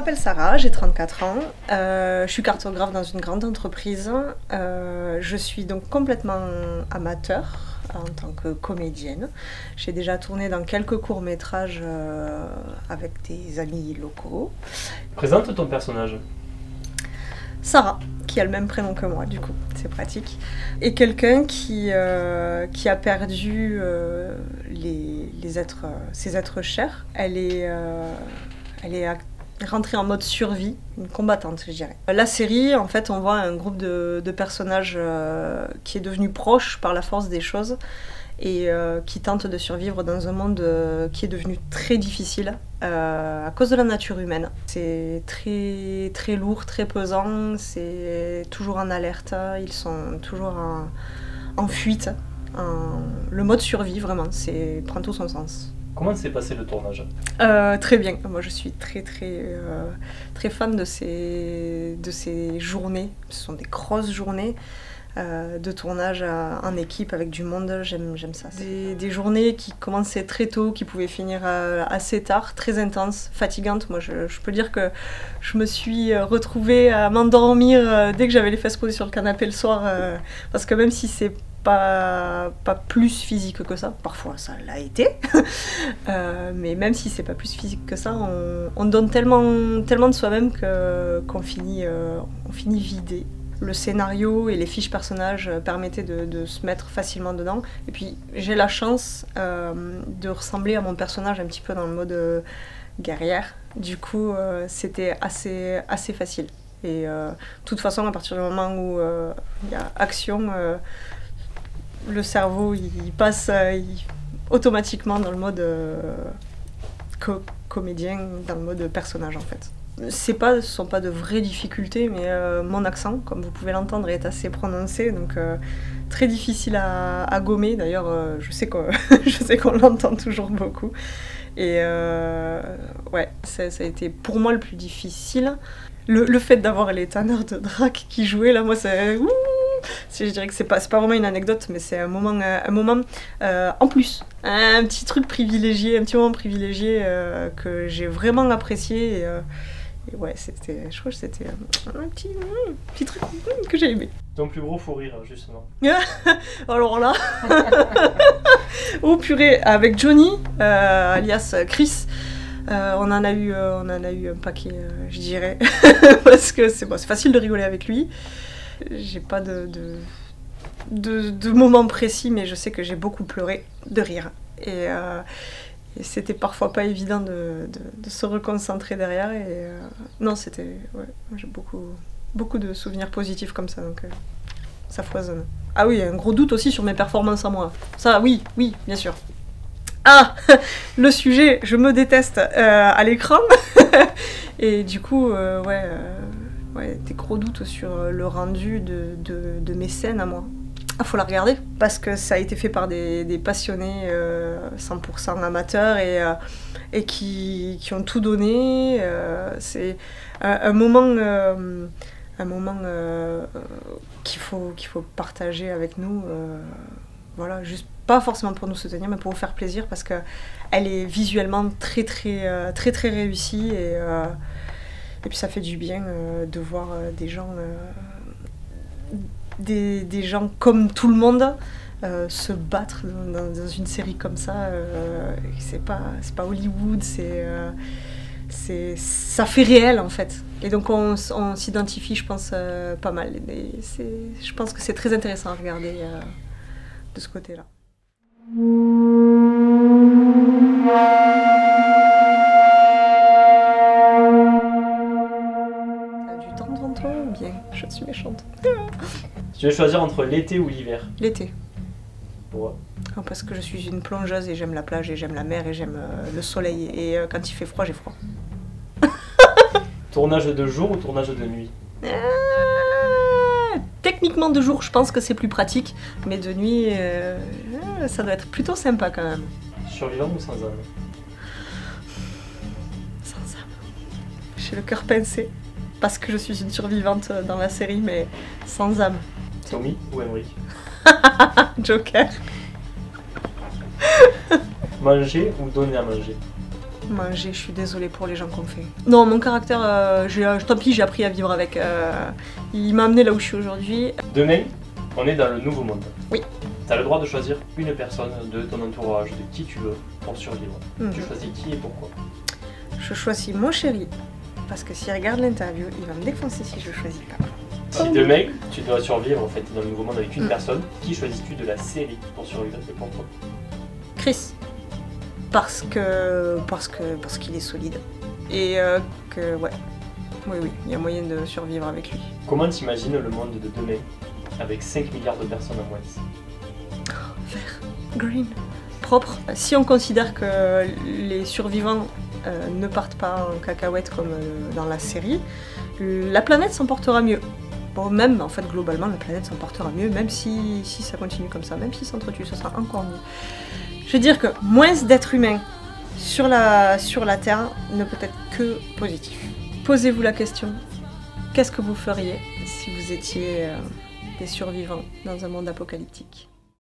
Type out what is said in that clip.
m'appelle Sarah, j'ai 34 ans, je suis cartographe dans une grande entreprise, je suis donc complètement amateur en tant que comédienne. J'ai déjà tourné dans quelques courts-métrages avec des amis locaux. Présente ton personnage. Sarah, qui a le même prénom que moi, du coup, c'est pratique. Et quelqu'un qui a perdu ses êtres chers. Elle est rentrée en mode survie, une combattante, je dirais. La série, en fait, on voit un groupe de personnages qui est devenu proche par la force des choses et qui tente de survivre dans un monde qui est devenu très difficile à cause de la nature humaine. C'est très, très lourd, très pesant, c'est toujours en alerte, ils sont toujours en fuite. Le mode survie, vraiment, prend tout son sens. Comment s'est passé le tournage ? Très bien. Moi, je suis très fan de ces journées. Ce sont des grosses journées de tournage en équipe avec du monde. J'aime ça. Des journées qui commençaient très tôt, qui pouvaient finir assez tard, très intenses, fatigantes. Moi, je peux dire que je me suis retrouvée à m'endormir dès que j'avais les fesses posées sur le canapé le soir, parce que même si c'est pas plus physique que ça, parfois ça l'a été, mais même si c'est pas plus physique que ça, on donne tellement de soi-même qu'on finit vidé. Le scénario et les fiches personnages permettaient de se mettre facilement dedans. Et puis j'ai la chance de ressembler à mon personnage un petit peu dans le mode guerrière. Du coup, c'était assez facile. Et de toute façon, à partir du moment où il y a action, le cerveau il passe automatiquement dans le mode comédien, dans le mode personnage en fait. Ce sont pas de vraies difficultés, mais mon accent, comme vous pouvez l'entendre, est assez prononcé, donc très difficile à gommer. D'ailleurs, je sais qu'on l'entend toujours beaucoup. Et ouais, ça a été pour moi le plus difficile. Le fait d'avoir les tanneurs de drac qui jouaient, là, moi, je dirais que c'est pas vraiment une anecdote, mais c'est un moment en plus, un petit truc privilégié, un petit moment privilégié que j'ai vraiment apprécié. Et ouais, je crois que c'était un petit truc que j'ai aimé. Ton plus gros fou rire, justement. Alors là, oh purée, avec Johnny, alias Chris. On en a eu un paquet, je dirais, parce que c'est facile de rigoler avec lui. J'ai pas de moment précis, mais je sais que j'ai beaucoup pleuré de rire. Et c'était parfois pas évident de se reconcentrer derrière. Non, j'ai beaucoup de souvenirs positifs comme ça, donc ça foisonne. Ah oui, un gros doute aussi sur mes performances à moi. Ça, oui, bien sûr. Ah, le sujet, je me déteste à l'écran. Et du coup, des gros doutes sur le rendu de mes scènes à moi. Ah, faut la regarder, parce que ça a été fait par des passionnés 100% amateurs et qui ont tout donné. C'est un moment qu'il faut partager avec nous. Voilà, juste pas forcément pour nous soutenir, mais pour vous faire plaisir, parce qu'elle est visuellement très réussie et puis ça fait du bien de voir des gens comme tout le monde se battre dans une série comme ça. C'est pas Hollywood, ça fait réel en fait. Et donc on s'identifie, je pense, pas mal. Je pense que c'est très intéressant à regarder de ce côté-là. T'as du temps devant toi ou bien je suis méchante? Si tu veux choisir entre l'été ou l'hiver? L'été. Pourquoi? Parce que je suis une plongeuse et j'aime la plage et j'aime la mer et j'aime le soleil. Et quand il fait froid, j'ai froid. Tournage de jour ou tournage de nuit? Techniquement de jour, je pense que c'est plus pratique, mais de nuit, ça doit être plutôt sympa quand même. Survivant ou sans âme? Sans âme. J'ai le cœur pincé, parce que je suis une survivante dans la série, mais sans âme. Tommy ou Emmerich? Joker. Manger ou donner à manger? manger, je suis désolée pour les gens qu'on fait. Non, mon caractère, tant pis, j'ai appris à vivre avec. Il m'a amené là où je suis aujourd'hui. Demain, on est dans le nouveau monde. Oui. Tu as le droit de choisir une personne de ton entourage, de qui tu veux, pour survivre. Tu choisis qui et pourquoi? Je choisis mon chéri, parce que s'il regarde l'interview, il va me défoncer si je choisis pas. Si demain, tu dois survivre en fait dans le nouveau monde avec une personne, qui choisis-tu de la série pour survivre et pourquoi? Chris. Parce qu'il est solide. Et que, ouais. Oui, il y a moyen de survivre avec lui. Comment t'imagines le monde de demain avec 5 milliards de personnes en moins? Vert, green, propre. Si on considère que les survivants ne partent pas en cacahuète comme dans la série, la planète s'en portera mieux. Bon, même, en fait, globalement, la planète s'en portera mieux, même si ça continue comme ça, même si s'entretue, ça sera encore mieux. Je veux dire que moins d'êtres humains sur la Terre ne peut être que positif. Posez-vous la question, qu'est-ce que vous feriez si vous étiez des survivants dans un monde apocalyptique ?